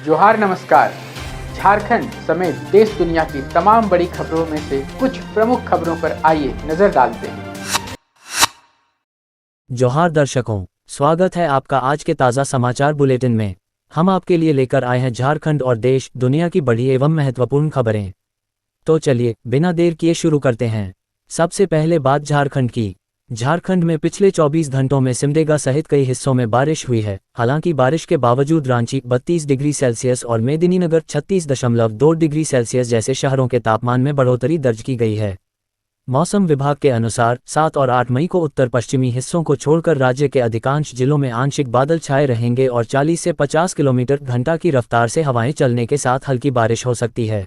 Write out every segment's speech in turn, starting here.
जोहार नमस्कार। झारखंड समेत देश दुनिया की तमाम बड़ी खबरों में से कुछ प्रमुख खबरों पर आइए नजर डालते हैं। जोहार दर्शकों, स्वागत है आपका आज के ताज़ा समाचार बुलेटिन में। हम आपके लिए लेकर आए हैं झारखंड और देश दुनिया की बड़ी एवं महत्वपूर्ण खबरें। तो चलिए बिना देर किए शुरू करते हैं। सबसे पहले बात झारखंड की। झारखंड में पिछले 24 घंटों में सिमडेगा सहित कई हिस्सों में बारिश हुई है। हालांकि बारिश के बावजूद रांची 32 डिग्री सेल्सियस और मेदिनीनगर 36.2 डिग्री सेल्सियस जैसे शहरों के तापमान में बढ़ोतरी दर्ज की गई है। मौसम विभाग के अनुसार 7 और 8 मई को उत्तर पश्चिमी हिस्सों को छोड़कर राज्य के अधिकांश जिलों में आंशिक बादल छाए रहेंगे और 40 से 50 किलोमीटर घंटा की रफ्तार से हवाएं चलने के साथ हल्की बारिश हो सकती है।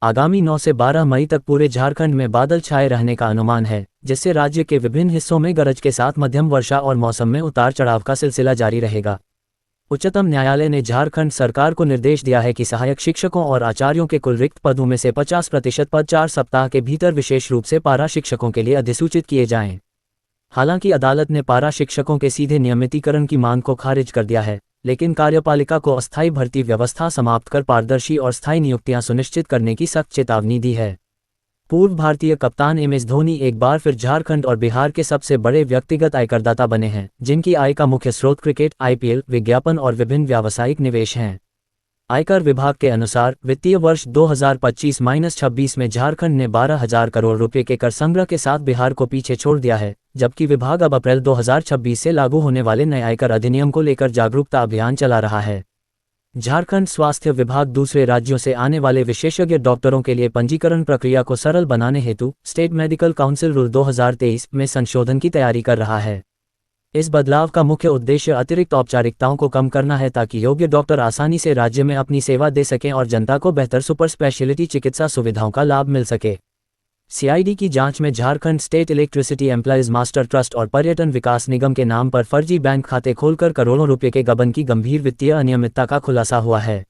आगामी 9 से 12 मई तक पूरे झारखंड में बादल छाए रहने का अनुमान है, जिससे राज्य के विभिन्न हिस्सों में गरज के साथ मध्यम वर्षा और मौसम में उतार चढ़ाव का सिलसिला जारी रहेगा। उच्चतम न्यायालय ने झारखंड सरकार को निर्देश दिया है कि सहायक शिक्षकों और आचार्यों के कुल रिक्त पदों में से 50% पद 4 सप्ताह के भीतर विशेष रूप से पारा शिक्षकों के लिए अधिसूचित किए जाएं। हालांकि अदालत ने पारा शिक्षकों के सीधे नियमितीकरण की मांग को खारिज कर दिया है, लेकिन कार्यपालिका को अस्थायी भर्ती व्यवस्था समाप्त कर पारदर्शी और स्थायी नियुक्तियां सुनिश्चित करने की सख्त चेतावनी दी है। पूर्व भारतीय कप्तान MS धोनी एक बार फिर झारखंड और बिहार के सबसे बड़े व्यक्तिगत आयकरदाता बने हैं, जिनकी आय का मुख्य स्रोत क्रिकेट, IPL, विज्ञापन और विभिन्न व्यावसायिक निवेश हैं। आयकर विभाग के अनुसार वित्तीय वर्ष 2025-26 में झारखंड ने 12,000 करोड़ रुपए के कर संग्रह के साथ बिहार को पीछे छोड़ दिया है, जबकि विभाग अब अप्रैल 2026 से लागू होने वाले नए आयकर अधिनियम को लेकर जागरूकता अभियान चला रहा है। झारखंड स्वास्थ्य विभाग दूसरे राज्यों से आने वाले विशेषज्ञ डॉक्टरों के लिए पंजीकरण प्रक्रिया को सरल बनाने हेतु स्टेट मेडिकल काउंसिल रूल 2023 में संशोधन की तैयारी कर रहा है। इस बदलाव का मुख्य उद्देश्य अतिरिक्त औपचारिकताओं को कम करना है, ताकि योग्य डॉक्टर आसानी से राज्य में अपनी सेवा दे सकें और जनता को बेहतर सुपर स्पेशलिटी चिकित्सा सुविधाओं का लाभ मिल सके। CID की जांच में Jharkhand state electricity employees master trust और पर्यटन विकास निगम के नाम पर फर्जी बैंक खाते खोलकर करोड़ों रुपए के गबन की गंभीर वित्तीय अनियमितता का खुलासा हुआ है।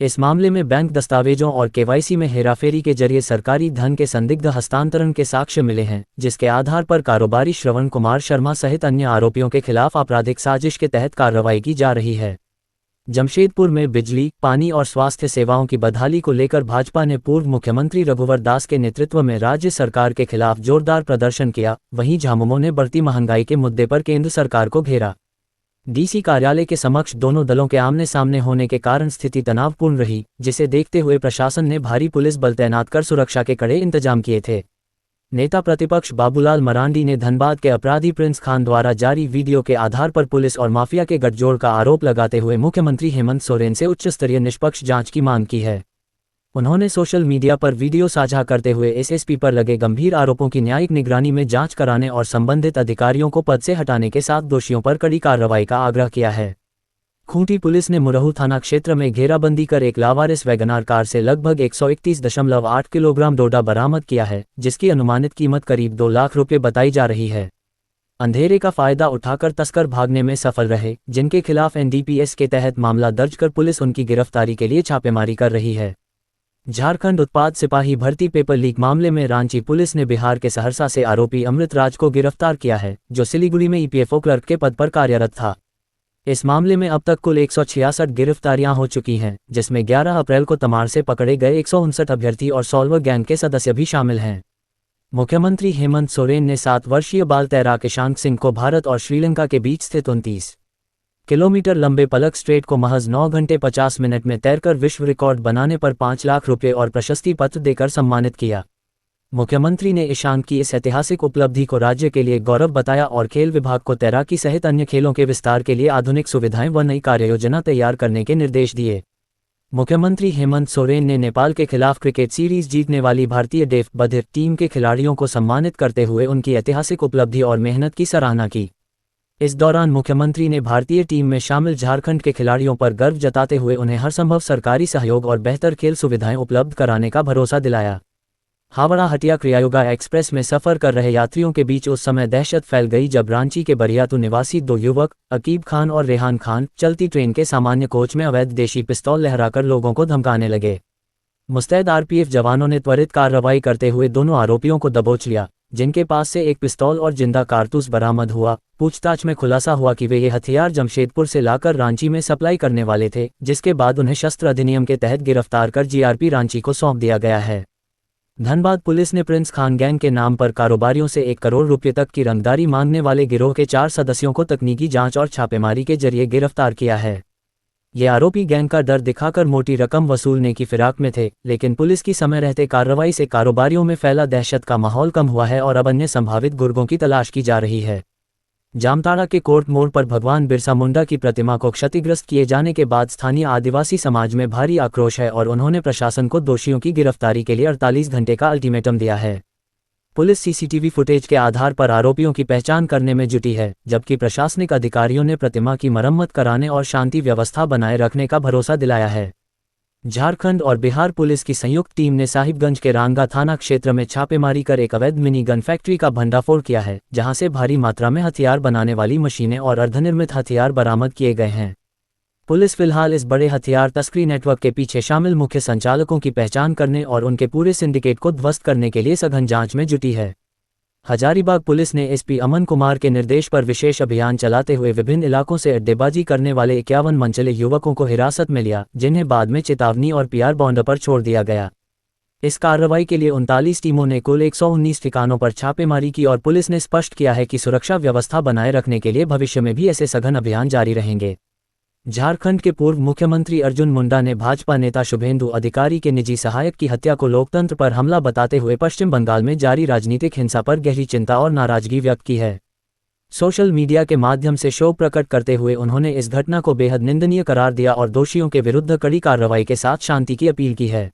इस मामले में बैंक दस्तावेजों और KYC में हेराफेरी के जरिए सरकारी धन के संदिग्ध हस्तांतरण के साक्ष्य मिले हैं, जिसके आधार पर कारोबारी श्रवण कुमार शर्मा सहित अन्य आरोपियों के खिलाफ आपराधिक साजिश के तहत कार्रवाई की जा रही है। जमशेदपुर में बिजली, पानी और स्वास्थ्य सेवाओं की बदहाली को लेकर भाजपा ने पूर्व मुख्यमंत्री रघुवर दास के नेतृत्व में राज्य सरकार के खिलाफ जोरदार प्रदर्शन किया। वहीं झामुमो ने बढ़ती महंगाई के मुद्दे पर केंद्र सरकार को घेरा। DC कार्यालय के समक्ष दोनों दलों के आमने सामने होने के कारण स्थिति तनावपूर्ण रही, जिसे देखते हुए प्रशासन ने भारी पुलिस बल तैनात कर सुरक्षा के कड़े इंतजाम किए थे। नेता प्रतिपक्ष बाबूलाल मरांडी ने धनबाद के अपराधी प्रिंस खान द्वारा जारी वीडियो के आधार पर पुलिस और माफिया के गठजोड़ का आरोप लगाते हुए मुख्यमंत्री हेमंत सोरेन से उच्चस्तरीय निष्पक्ष जांच की मांग की है। उन्होंने सोशल मीडिया पर वीडियो साझा करते हुए SSP पर लगे गंभीर आरोपों की न्यायिक निगरानी में जांच कराने और संबंधित अधिकारियों को पद से हटाने के साथ दोषियों पर कड़ी कार्रवाई का आग्रह किया है। खूंटी पुलिस ने मुरहू थाना क्षेत्र में घेराबंदी कर एक लावारिस वैगनार कार से लगभग 131.8 किलोग्राम डोडा बरामद किया है, जिसकी अनुमानित कीमत करीब 2 लाख रुपए बताई जा रही है। अंधेरे का फायदा उठाकर तस्कर भागने में सफल रहे, जिनके खिलाफ NDPS के तहत मामला दर्ज कर पुलिस उनकी गिरफ्तारी के लिए छापेमारी कर रही है। झारखंड उत्पाद सिपाही भर्ती पेपर लीक मामले में रांची पुलिस ने बिहार के सहरसा से आरोपी अमृत राज को गिरफ्तार किया है, जो सिलीगुड़ी में EPFO क्लर्क के पद पर कार्यरत था। इस मामले में अब तक कुल 166 गिरफ्तारियां हो चुकी हैं, जिसमें 11 अप्रैल को तमाड़ से पकड़े गए 159 अभ्यर्थी और सॉल्वर गैंग के सदस्य भी शामिल हैं। मुख्यमंत्री हेमंत सोरेन ने 7 वर्षीय बाल तैराक ईशांत सिंह को भारत और श्रीलंका के बीच स्थित 29 किलोमीटर लंबे पलक स्ट्रेट को महज 9 घंटे 50 मिनट में तैरकर विश्व रिकॉर्ड बनाने पर 5 लाख रुपये और प्रशस्ति पत्र देकर सम्मानित किया। मुख्यमंत्री ने ईशांत की इस ऐतिहासिक उपलब्धि को राज्य के लिए गौरव बताया और खेल विभाग को तैराकी सहित अन्य खेलों के विस्तार के लिए आधुनिक सुविधाएं व नई कार्ययोजना तैयार करने के निर्देश दिए। मुख्यमंत्री हेमंत सोरेन ने नेपाल के खिलाफ क्रिकेट सीरीज जीतने वाली भारतीय डेफ बधिर टीम के खिलाड़ियों को सम्मानित करते हुए उनकी ऐतिहासिक उपलब्धि और मेहनत की सराहना की। इस दौरान मुख्यमंत्री ने भारतीय टीम में शामिल झारखंड के खिलाड़ियों पर गर्व जताते हुए उन्हें हर संभव सरकारी सहयोग और बेहतर खेल सुविधाएं उपलब्ध कराने का भरोसा दिलाया। हावड़ा हटिया क्रियायोगा एक्सप्रेस में सफर कर रहे यात्रियों के बीच उस समय दहशत फैल गई जब रांची के बरियातू निवासी 2 युवक अकीब खान और रेहान खान चलती ट्रेन के सामान्य कोच में अवैध देशी पिस्तौल लहराकर लोगों को धमकाने लगे। मुस्तैद RPF जवानों ने त्वरित कार्रवाई करते हुए दोनों आरोपियों को दबोच लिया। जिनके पास से एक पिस्तौल और जिंदा कारतूस बरामद हुआ। पूछताछ में खुलासा हुआ कि वे ये हथियार जमशेदपुर से लाकर रांची में सप्लाई करने वाले थे, जिसके बाद उन्हें शस्त्र अधिनियम के तहत गिरफ्तार कर जीआरपी रांची को सौंप दिया गया है। धनबाद पुलिस ने प्रिंस खान गैंग के नाम पर कारोबारियों से 1 करोड़ रुपये तक की रंगदारी मांगने वाले गिरोह के 4 सदस्यों को तकनीकी जांच और छापेमारी के जरिए गिरफ्तार किया है। ये आरोपी गैंग का डर दिखाकर मोटी रकम वसूलने की फिराक में थे, लेकिन पुलिस की समय रहते कार्रवाई से कारोबारियों में फैला दहशत का माहौल कम हुआ है और अब अन्य संभावित गुर्गों की तलाश की जा रही है। जामताड़ा के कोर्ट मोड़ पर भगवान बिरसा मुंडा की प्रतिमा को क्षतिग्रस्त किए जाने के बाद स्थानीय आदिवासी समाज में भारी आक्रोश है और उन्होंने प्रशासन को दोषियों की गिरफ्तारी के लिए 48 घंटे का अल्टीमेटम दिया है। पुलिस सीसीटीवी फुटेज के आधार पर आरोपियों की पहचान करने में जुटी है, जबकि प्रशासनिक अधिकारियों ने प्रतिमा की मरम्मत कराने और शांति व्यवस्था बनाए रखने का भरोसा दिलाया है। झारखंड और बिहार पुलिस की संयुक्त टीम ने साहिबगंज के रांगा थाना क्षेत्र में छापेमारी कर एक अवैध मिनी गन फैक्ट्री का भंडाफोड़ किया है, जहां से भारी मात्रा में हथियार बनाने वाली मशीनें और अर्धनिर्मित हथियार बरामद किए गए हैं। पुलिस फिलहाल इस बड़े हथियार तस्करी नेटवर्क के पीछे शामिल मुख्य संचालकों की पहचान करने और उनके पूरे सिंडिकेट को ध्वस्त करने के लिए सघन जांच में जुटी है। हजारीबाग पुलिस ने एसपी अमन कुमार के निर्देश पर विशेष अभियान चलाते हुए विभिन्न इलाकों से अड्डेबाजी करने वाले 51 मनचले युवकों को हिरासत में लिया, जिन्हें बाद में चेतावनी और पीआर बॉन्ड पर छोड़ दिया गया। इस कार्रवाई के लिए 39 टीमों ने कुल 119 ठिकानों पर छापेमारी की और पुलिस ने स्पष्ट किया है कि सुरक्षा व्यवस्था बनाए रखने के लिए भविष्य में भी ऐसे सघन अभियान जारी रहेंगे। झारखंड के पूर्व मुख्यमंत्री अर्जुन मुंडा ने भाजपा नेता शुभेंदु अधिकारी के निजी सहायक की हत्या को लोकतंत्र पर हमला बताते हुए पश्चिम बंगाल में जारी राजनीतिक हिंसा पर गहरी चिंता और नाराजगी व्यक्त की है। सोशल मीडिया के माध्यम से शोक प्रकट करते हुए उन्होंने इस घटना को बेहद निंदनीय करार दिया और दोषियों के विरुद्ध कड़ी कार्रवाई के साथ शांति की अपील की है।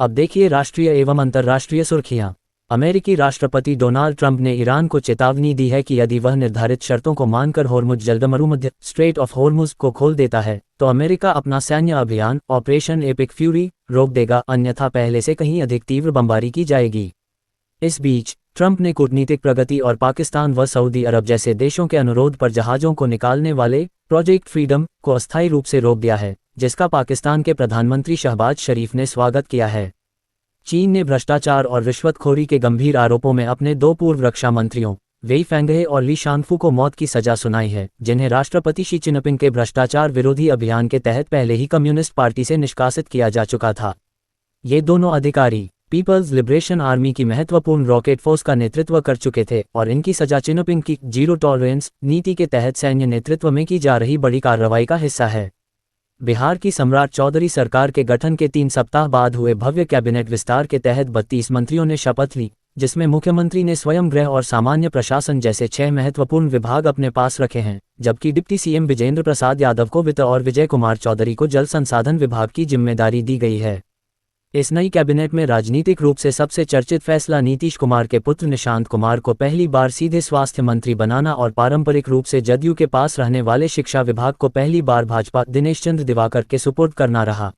अब देखिए राष्ट्रीय एवं अंतर्राष्ट्रीय सुर्खियां। अमेरिकी राष्ट्रपति डोनाल्ड ट्रंप ने ईरान को चेतावनी दी है कि यदि वह निर्धारित शर्तों को मानकर होर्मुज जलदमरुमध्य स्ट्रेट ऑफ होर्मुज को खोल देता है तो अमेरिका अपना सैन्य अभियान ऑपरेशन एपिक फ्यूरी रोक देगा, अन्यथा पहले से कहीं अधिक तीव्र बमबारी की जाएगी। इस बीच ट्रंप ने कूटनीतिक प्रगति और पाकिस्तान व सऊदी अरब जैसे देशों के अनुरोध पर जहाजों को निकालने वाले प्रोजेक्ट फ्रीडम को अस्थायी रूप से रोक दिया है, जिसका पाकिस्तान के प्रधानमंत्री शहबाज शरीफ ने स्वागत किया है। चीन ने भ्रष्टाचार और रिश्वतखोरी के गंभीर आरोपों में अपने 2 पूर्व रक्षा मंत्रियों वेई फेंगहे और ली शानफू को मौत की सजा सुनाई है, जिन्हें राष्ट्रपति शी चिनपिंग के भ्रष्टाचार विरोधी अभियान के तहत पहले ही कम्युनिस्ट पार्टी से निष्कासित किया जा चुका था। ये दोनों अधिकारी पीपल्स लिबरेशन आर्मी की महत्वपूर्ण रॉकेट फोर्स का नेतृत्व कर चुके थे और इनकी सजा चिनपिंग की जीरो टॉलरेंस नीति के तहत सैन्य नेतृत्व में की जा रही बड़ी कार्रवाई का हिस्सा है। बिहार की सम्राट चौधरी सरकार के गठन के 3 सप्ताह बाद हुए भव्य कैबिनेट विस्तार के तहत 32 मंत्रियों ने शपथ ली, जिसमें मुख्यमंत्री ने स्वयं गृह और सामान्य प्रशासन जैसे 6 महत्वपूर्ण विभाग अपने पास रखे हैं, जबकि डिप्टी सीएम विजेंद्र प्रसाद यादव को वित्त और विजय कुमार चौधरी को जल संसाधन विभाग की जिम्मेदारी दी गई है। इस नई कैबिनेट में राजनीतिक रूप से सबसे चर्चित फैसला नीतीश कुमार के पुत्र निशांत कुमार को पहली बार सीधे स्वास्थ्य मंत्री बनाना और पारंपरिक रूप से जदयू के पास रहने वाले शिक्षा विभाग को पहली बार भाजपा दिनेश चंद्र दिवाकर के सुपुर्द करना रहा।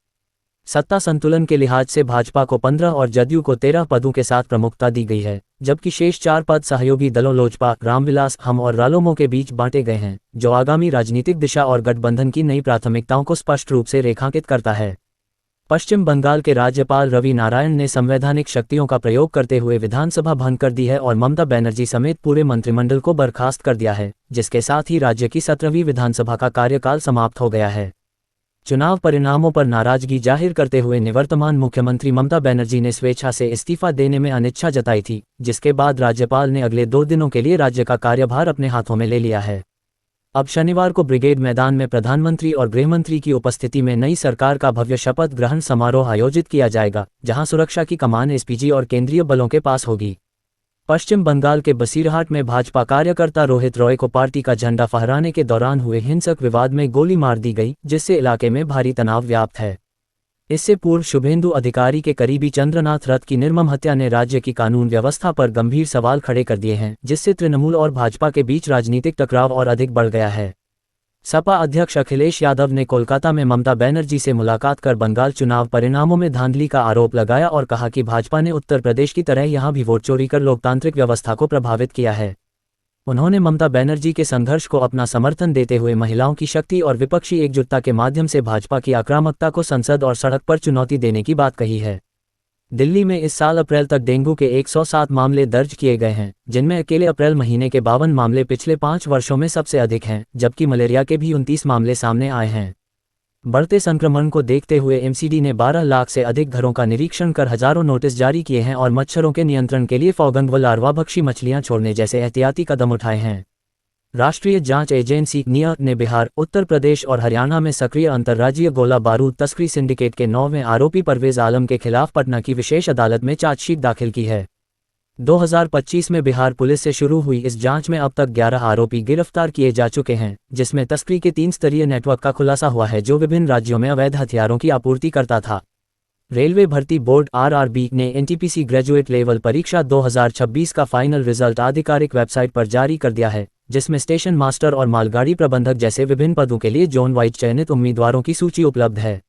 सत्ता संतुलन के लिहाज से भाजपा को 15 और जदयू को 13 पदों के साथ प्रमुखता दी गई है, जबकि शेष 4 पद सहयोगी दलों लोजपा, रामविलास, हम और रालोमो के बीच बांटे गए हैं, जो आगामी राजनीतिक दिशा और गठबंधन की नई प्राथमिकताओं को स्पष्ट रूप से रेखांकित करता है। पश्चिम बंगाल के राज्यपाल रवि नारायण ने संवैधानिक शक्तियों का प्रयोग करते हुए विधानसभा भंग कर दी है और ममता बनर्जी समेत पूरे मंत्रिमंडल को बर्खास्त कर दिया है, जिसके साथ ही राज्य की 17वीं विधानसभा का कार्यकाल समाप्त हो गया है। चुनाव परिणामों पर नाराजगी जाहिर करते हुए निवर्तमान मुख्यमंत्री ममता बनर्जी ने स्वेच्छा से इस्तीफा देने में अनिच्छा जताई थी, जिसके बाद राज्यपाल ने अगले 2 दिनों के लिए राज्य का कार्यभार अपने हाथों में ले लिया है। अब शनिवार को ब्रिगेड मैदान में प्रधानमंत्री और गृहमंत्री की उपस्थिति में नई सरकार का भव्य शपथ ग्रहण समारोह आयोजित किया जाएगा, जहां सुरक्षा की कमान एसपीजी और केंद्रीय बलों के पास होगी। पश्चिम बंगाल के बसीरहाट में भाजपा कार्यकर्ता रोहित रॉय को पार्टी का झंडा फहराने के दौरान हुए हिंसक विवाद में गोली मार दी गई, जिससे इलाके में भारी तनाव व्याप्त है। इससे पूर्व शुभेंदु अधिकारी के करीबी चंद्रनाथ रथ की निर्मम हत्या ने राज्य की कानून व्यवस्था पर गंभीर सवाल खड़े कर दिए हैं, जिससे तृणमूल और भाजपा के बीच राजनीतिक टकराव और अधिक बढ़ गया है। सपा अध्यक्ष अखिलेश यादव ने कोलकाता में ममता बनर्जी से मुलाकात कर बंगाल चुनाव परिणामों में धांधली का आरोप लगाया और कहा कि भाजपा ने उत्तर प्रदेश की तरह यहां भी वोट चोरी कर लोकतांत्रिक व्यवस्था को प्रभावित किया है। उन्होंने ममता बनर्जी के संघर्ष को अपना समर्थन देते हुए महिलाओं की शक्ति और विपक्षी एकजुटता के माध्यम से भाजपा की आक्रामकता को संसद और सड़क पर चुनौती देने की बात कही है। दिल्ली में इस साल अप्रैल तक डेंगू के 107 मामले दर्ज किए गए हैं, जिनमें अकेले अप्रैल महीने के 52 मामले पिछले 5 वर्षों में सबसे अधिक हैं, जबकि मलेरिया के भी 29 मामले सामने आए हैं। बढ़ते संक्रमण को देखते हुए एमसीडी ने 12 लाख से अधिक घरों का निरीक्षण कर हजारों नोटिस जारी किए हैं और मच्छरों के नियंत्रण के लिए फॉगंग व लार्वाभक्षी मछलियां छोड़ने जैसे एहतियाती कदम उठाए हैं। राष्ट्रीय जांच एजेंसी निया ने बिहार, उत्तर प्रदेश और हरियाणा में सक्रिय अंतर्राज्यीय गोला बारूद तस्करी सिंडिकेट के 9वें आरोपी परवेज आलम के खिलाफ पटना की विशेष अदालत में चार्जशीट दाखिल की है। 2025 में बिहार पुलिस से शुरू हुई इस जांच में अब तक 11 आरोपी गिरफ्तार किए जा चुके हैं, जिसमें तस्करी के 3 स्तरीय नेटवर्क का खुलासा हुआ है जो विभिन्न राज्यों में अवैध हथियारों की आपूर्ति करता था। रेलवे भर्ती बोर्ड आरआरबी ने एनटीपीसी ग्रेजुएट लेवल परीक्षा 2026 का फाइनल रिजल्ट आधिकारिक वेबसाइट पर जारी कर दिया है, जिसमें स्टेशन मास्टर और मालगाड़ी प्रबंधक जैसे विभिन्न पदों के लिए जोन वाइज चयनित उम्मीदवारों की सूची उपलब्ध है।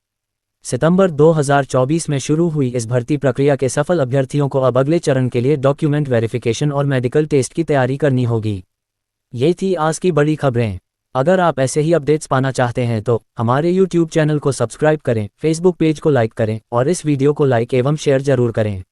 सितंबर 2024 में शुरू हुई इस भर्ती प्रक्रिया के सफल अभ्यर्थियों को अब अगले चरण के लिए डॉक्यूमेंट वेरिफिकेशन और मेडिकल टेस्ट की तैयारी करनी होगी। ये थी आज की बड़ी खबरें। अगर आप ऐसे ही अपडेट्स पाना चाहते हैं तो हमारे YouTube चैनल को सब्सक्राइब करें, Facebook पेज को लाइक करें और इस वीडियो को लाइक एवं शेयर जरूर करें।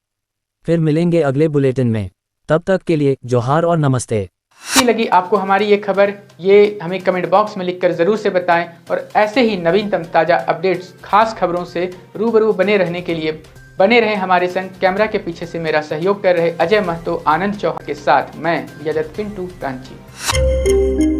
फिर मिलेंगे अगले बुलेटिन में, तब तक के लिए जोहार और नमस्ते। अच्छी लगी आपको हमारी ये खबर, ये हमें कमेंट बॉक्स में लिखकर ज़रूर से बताएं और ऐसे ही नवीनतम ताज़ा अपडेट्स, खास खबरों से रूबरू बने रहने के लिए बने रहें हमारे संग। कैमरा के पीछे से मेरा सहयोग कर रहे अजय महतो, आनंद चौहान के साथ मैं यजत पिंटू रांची।